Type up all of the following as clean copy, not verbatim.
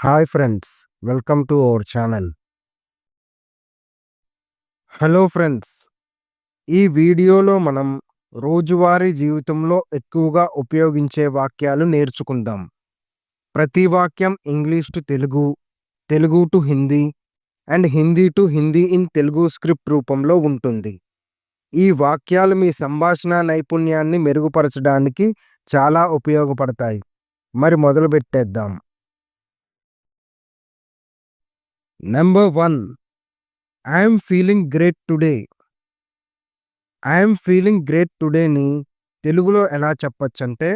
Hi friends, welcome to our channel. Hello friends, ఈ వీడియోలో మనం రోజువారీ జీవితంలో ఎక్కువగా ఉపయోగించే వాక్యాలు నేర్చుకుందాం. ప్రతి వాక్యం English to Telugu, Telugu to Hindi and Hindi to Hindi in Telugu script రూపంలో ఉంటుంది. ఈ వాక్యాలు మీ సంభాషణ నైపుణ్యాన్ని మెరుగుపరచడానికి చాలా ఉపయోగపడతాయి. మరి మొదలుపెట్టేద్దాం. Number 1, I'm feeling great today. I'm feeling great టుడేని తెలుగులో ఎలా చెప్పొచ్చంటే,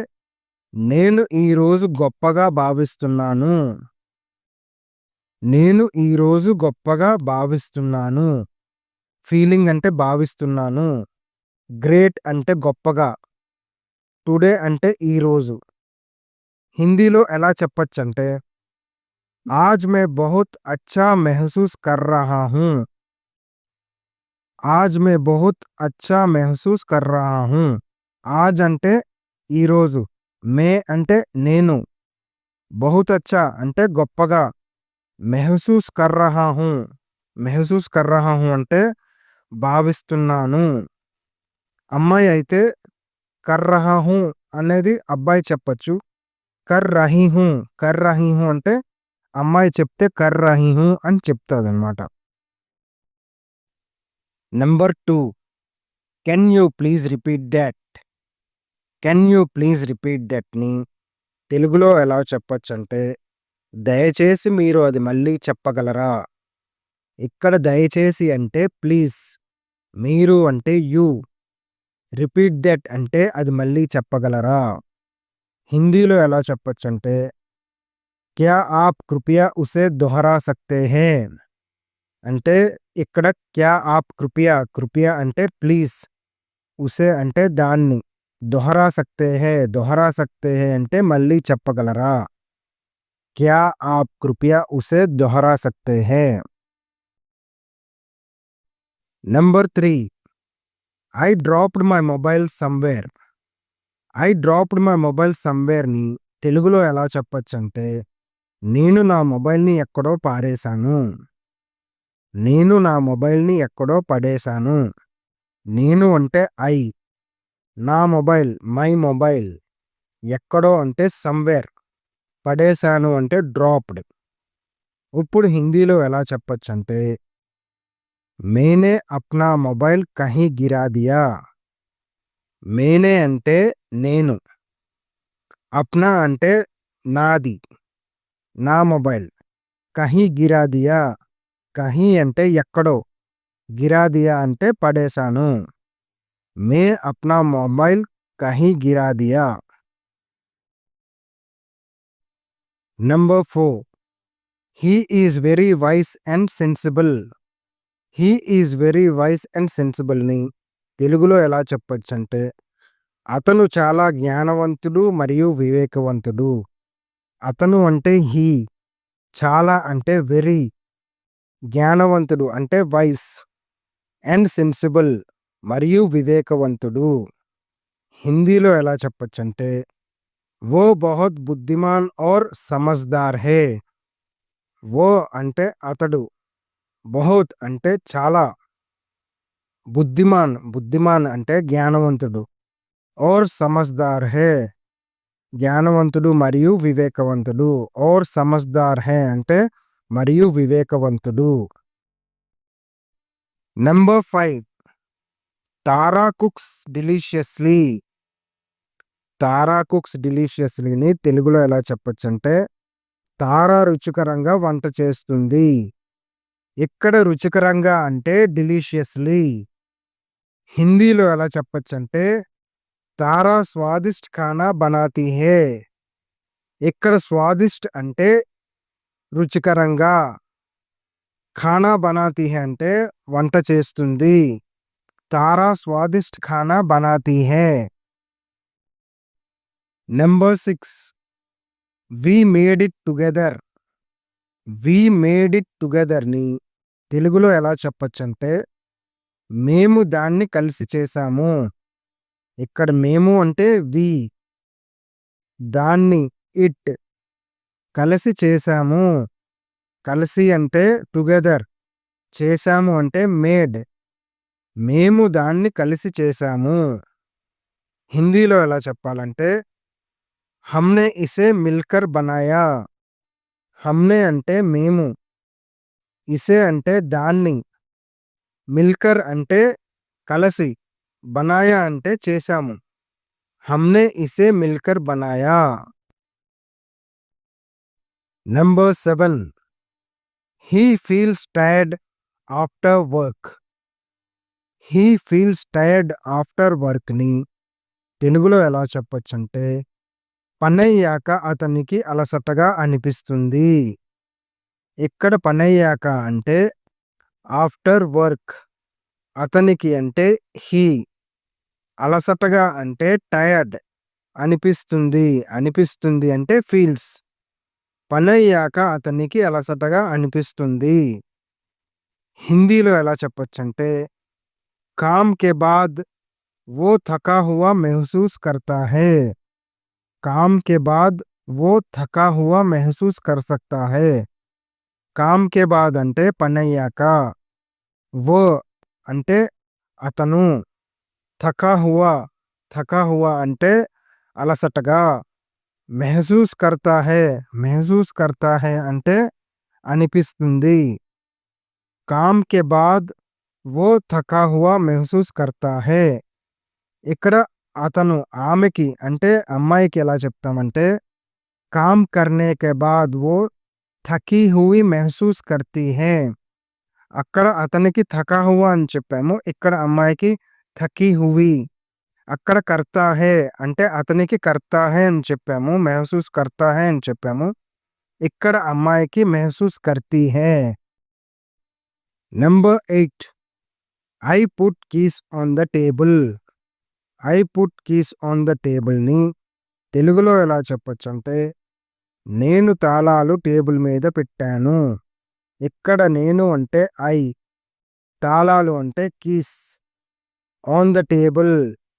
నేను ఈరోజు గొప్పగా భావిస్తున్నాను. నేను ఈరోజు గొప్పగా భావిస్తున్నాను. ఫీలింగ్ అంటే భావిస్తున్నాను. గ్రేట్ అంటే గొప్పగా. టుడే అంటే ఈరోజు. హిందీలో ఎలా చెప్పొచ్చంటే, आज मैं बहुत अच्छा महसूस कर रहा हूँ. आज मैं बहुत अच्छा महसूस कर रहा हूँ. आज అంటే ఈరోజు, మే అంటే నేను, బహుత్ అచ్చా అంటే గొప్పగా, మెహసూస్ కర్ రహా హూ, మెహసూస్ కర్ రహా హూ అంటే భావిస్తున్నాను. అమ్మాయి అయితే కర్ రహా హూ అనేది అబ్బాయి చెప్పొచ్చు. కర్ రహీ హూ అంటే అమ్మాయి చెప్తే కర్ రహీ హూ అని చెప్తాదన్నమాట. Number 2, can you please repeat that. Can you please repeat దట్ని తెలుగులో ఎలా చెప్పొచ్చంటే, దయచేసి మీరు అది మళ్ళీ చెప్పగలరా. ఇక్కడ దయచేసి అంటే ప్లీజ్, మీరు అంటే యూ, రిపీట్ దట్ అంటే అది మళ్ళీ చెప్పగలరా. హిందీలో ఎలా చెప్పొచ్చంటే, క్యా ఆప్ కృపయా ఉసే దొహరా సక్తే హే. అంటే ఇక్కడ క్యా ఆప్ కృపయా, కృపయా అంటే ప్లీజ్, ఉసే అంటే దాన్ని, దొహరా సక్తే హే, దొహరా సక్తే హే అంటే మళ్ళీ చెప్పగలరా. క్యా ఆప్ కృపయా ఉసే దొహరా సక్తే హే. Number 3, I dropped my mobile somewhere. I dropped my mobile సమ్వేర్ని తెలుగులో ఎలా చెప్పొచ్చంటే, నేను నా మొబైల్ని ఎక్కడో పారేశాను. నేను నా మొబైల్ని ఎక్కడో పడేశాను. నేను అంటే ఐ, నా మొబైల్ మై మొబైల్, ఎక్కడో అంటే సమ్వేర్, పడేశాను అంటే డ్రాప్డ్. ఇప్పుడు హిందీలో ఎలా చెప్పొచ్చంటే, మేనే అప్నా మొబైల్ కహీ గిరా దియా. మేనే అంటే నేను, అప్నా అంటే నాది, నా మొబైల్, కహీ గిరా దియా, కహీ అంటే ఎక్కడో, గిరా దియా అంటే పడేశాను. మే అప్నా మొబైల్ కహీ గిరా దియా. Number 4, he is very wise and sensible. He is very wise and సెన్సిబుల్ని తెలుగులో ఎలా చెప్పొచ్చంటే, అతను చాలా జ్ఞానవంతుడు మరియు వివేకవంతుడు. అతను అంటే హీ, చాలా అంటే వెరీ, జ్ఞానవంతుడు అంటే వైస్, అండ్ సెన్సిబుల్ మరియు వివేకవంతుడు. హిందీలో ఎలా చెప్పొచ్చంటే, वो बहुत बुद्धिमान और समझदार है. वो అంటే అతడు, బహుత్ అంటే చాలా, బుద్ధిమాన్, బుద్ధిమాన్ అంటే జ్ఞానవంతుడు, और समझदार है జ్ఞానవంతుడు మరియు వివేకవంతుడు, और समझदार है అంటే మరియు వివేకవంతుడు. నెంబర్ 5, తారా కుక్స్ డిలీషియస్లీ. తారా కుక్స్ డిలీషియస్లీని తెలుగులో ఎలా చెప్పొచ్చంటే, తార రుచికరంగా వంట చేస్తుంది. ఇక్కడ రుచికరంగా అంటే డిలీషియస్లీ. హిందీలో ఎలా చెప్పొచ్చంటే, తారా స్వాదిష్ట్ ఖానా బనాతీ హే. ఇక్కడ స్వాదిష్ట్ అంటే రుచికరంగా, ఖానా బనాతీ హే అంటే వంట చేస్తుంది. తారా స్వాదిష్ట్ ఖానా బనాతీ హే. Number 6, we made it together. We made it టుగెదర్ని తెలుగులో ఎలా చెప్పొచ్చంటే, మేము దాన్ని కలిసి చేశాము. ఇక్కడ మేము అంటే వి, దాన్ని ఇట్, కలిసి చేశాము. కలిసి అంటే టుగెదర్. చేశాము అంటే మేడ్. మేము దాన్ని కలిసి చేశాము. హిందీలో ఎలా చెప్పాలంటే హమ్‌నే ఇసే మిల్‌కర్ బనాయా. హమ్‌నే అంటే మేము. ఇసే అంటే దాన్ని. మిల్‌కర్ అంటే కలిసి. బనాయా అంటే చేశాము. హమ్‌నే ఇసే మిల్‌కర్ బనాయా. Number 7 he feels tired after work. He feels tired after వర్క్‌ని తెలుగులో ఎలా చెప్పొచ్చంటే పనయ్యాక అతనికి అలసటగా అనిపిస్తుంది. ఇక్కడ పనయ్యాక అంటే ఆఫ్టర్ వర్క్. అతనికి అంటే హీ. అలసటగా అంటే టైర్డ్. అనిపిస్తుంది. అనిపిస్తుంది అంటే ఫీల్స్. పనయ్యాక అతనికి అలసటగా అనిపిస్తుంది. హిందీలో ఎలా చెప్పొచ్చంటే काम के बाद वो थका हुआ महसूस करता है. काम के बाद वो थका हुआ महसूस कर सकता है. काम के बाद అంటే పనయ్యాక. वो అంటే అతను. థకా హువా. థకా హువా అంటే అలసటగా. మెహసూస్ కర్తా హై. మెహసూస్ కర్తా హై అంటే అనిపిస్తుంది. కామ్ కే బాద్ वो थका हुआ महसूस करता है. ఇక్కడ అతను ఆమెకి అంటే అమ్మాయికి ఎలా చెప్తామంటే काम करने के बाद वो थकी हुई महसूस करती है. అక్కడ అతనికి థకా హువా అని చెప్పాము. ఇక్కడ అమ్మాయికి థకీ హువీ. అక్కడ కర్తా హై అంటే అతనికి కర్తా హై అని చెప్పాము. మెహసూస్ కర్తా హై అని చెప్పాము. ఇక్కడ అమ్మాయికి మెహసూస్ కర్తీ హై. Number 8 I put keys on the table. I put keys on the టేబుల్‌ని తెలుగులో ఎలా చెప్పొచ్చంటే నేను తాళాలు టేబుల్ మీద పెట్టాను. ఇక్కడ నేను అంటే ఐ. తాళాలు అంటే keys. On the table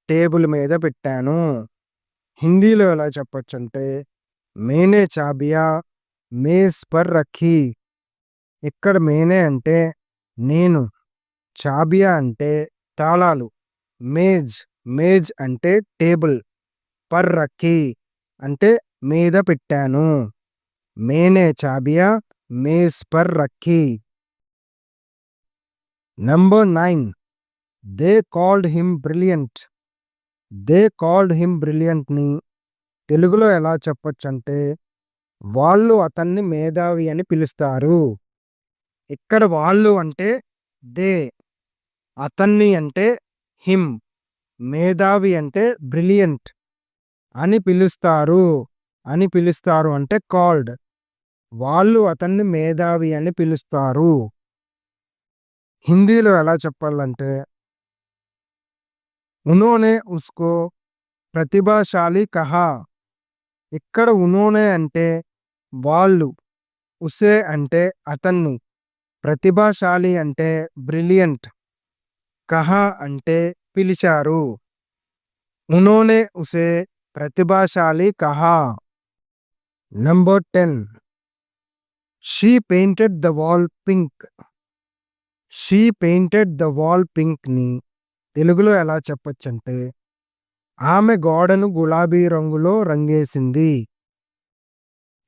table మీద పెట్టాను. హిందీలో ఎలా చెప్పొచ్చంటే మేనే చాబియా మేజ్ పర్ రఖీ. ఇక్కడ మేనే అంటే నేను. చాబియా అంటే తాళాలు. మేజ్ మేజ్ అంటే టేబుల్. పర్ రఖీ అంటే మీద పెట్టాను. మేనే చాబియా మేజ్ పర్ రఖీ. Number 9 they called him brilliant. They called him బ్రిలియంట్‌ని తెలుగులో ఎలా చెప్పొచ్చంటే వాళ్ళు అతన్ని మేధావి అని పిలుస్తారు. ఇక్కడ వాళ్ళు అంటే దే. అతన్ని అంటే హిమ్. మేధావి అంటే బ్రిలియంట్. అని పిలుస్తారు. అని పిలుస్తారు అంటే కాల్డ్. వాళ్ళు అతన్ని మేధావి అని పిలుస్తారు. హిందీలో ఎలా చెప్పాలంటే ఉనోనే ఉస్కో ప్రతిభాశాలి కహా. ఇక్కడ ఉనోనే అంటే వాళ్ళు. ఉసే అంటే అతన్ని. ప్రతిభాశాలి అంటే బ్రిలియంట్. కహా అంటే పిలిచారు. ఉనోనే ఉసే ప్రతిభాశాలి కహా. Number 10 she painted the wall pink. She painted the wall పింక్‌ని తెలుగులో ఎలా చెప్పొచ్చంటే ఆమె గోడను గులాబీ రంగులో రంగేసింది.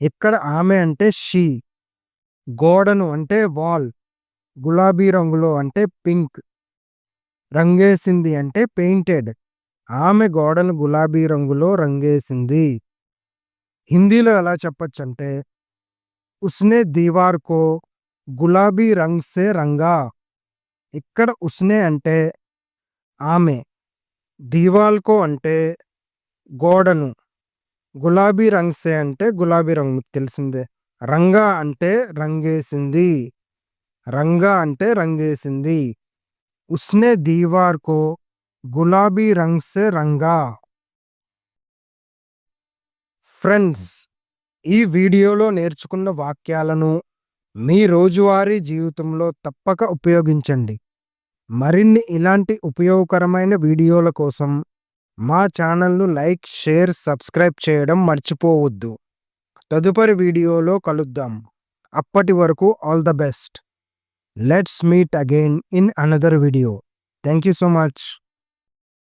ఇక్కడ ఆమె అంటే షీ. గోడను అంటే వాల్. గులాబీ రంగులో అంటే పింక్. రంగేసింది అంటే పెయింటెడ్. ఆమె గోడను గులాబీ రంగులో రంగేసింది. హిందీలో ఎలా చెప్పొచ్చంటే ఉస్నే దీవార్ కో గులాబీ రంగ్ సే రంగా. ఇక్కడ ఉస్నే అంటే ఆమె. దీవాల్ కో అంటే గోడను. గులాబీ రంగ్ సే అంటే గులాబీ రంగు మీకు తెలిసిందే. రంగా అంటే రంగేసింది. రంగా అంటే రంగేసింది. ఉస్నే దీవార్ కో గులాబీ రంగ్ సే రంగా. ఫ్రెండ్స్, ఈ వీడియోలో నేర్చుకున్న వాక్యాలను మీ రోజువారీ జీవితంలో తప్పక ఉపయోగించండి. మరిన్ని ఇలాంటి ఉపయోగకరమైన వీడియోల కోసం మా ఛానల్‌ను లైక్, షేర్, సబ్స్క్రైబ్ చేయడం మర్చిపోవద్దు. తదుపరి వీడియోలో కలుద్దాం. అప్పటి వరకు all the best. Let's meet again in another video. Thank you so much.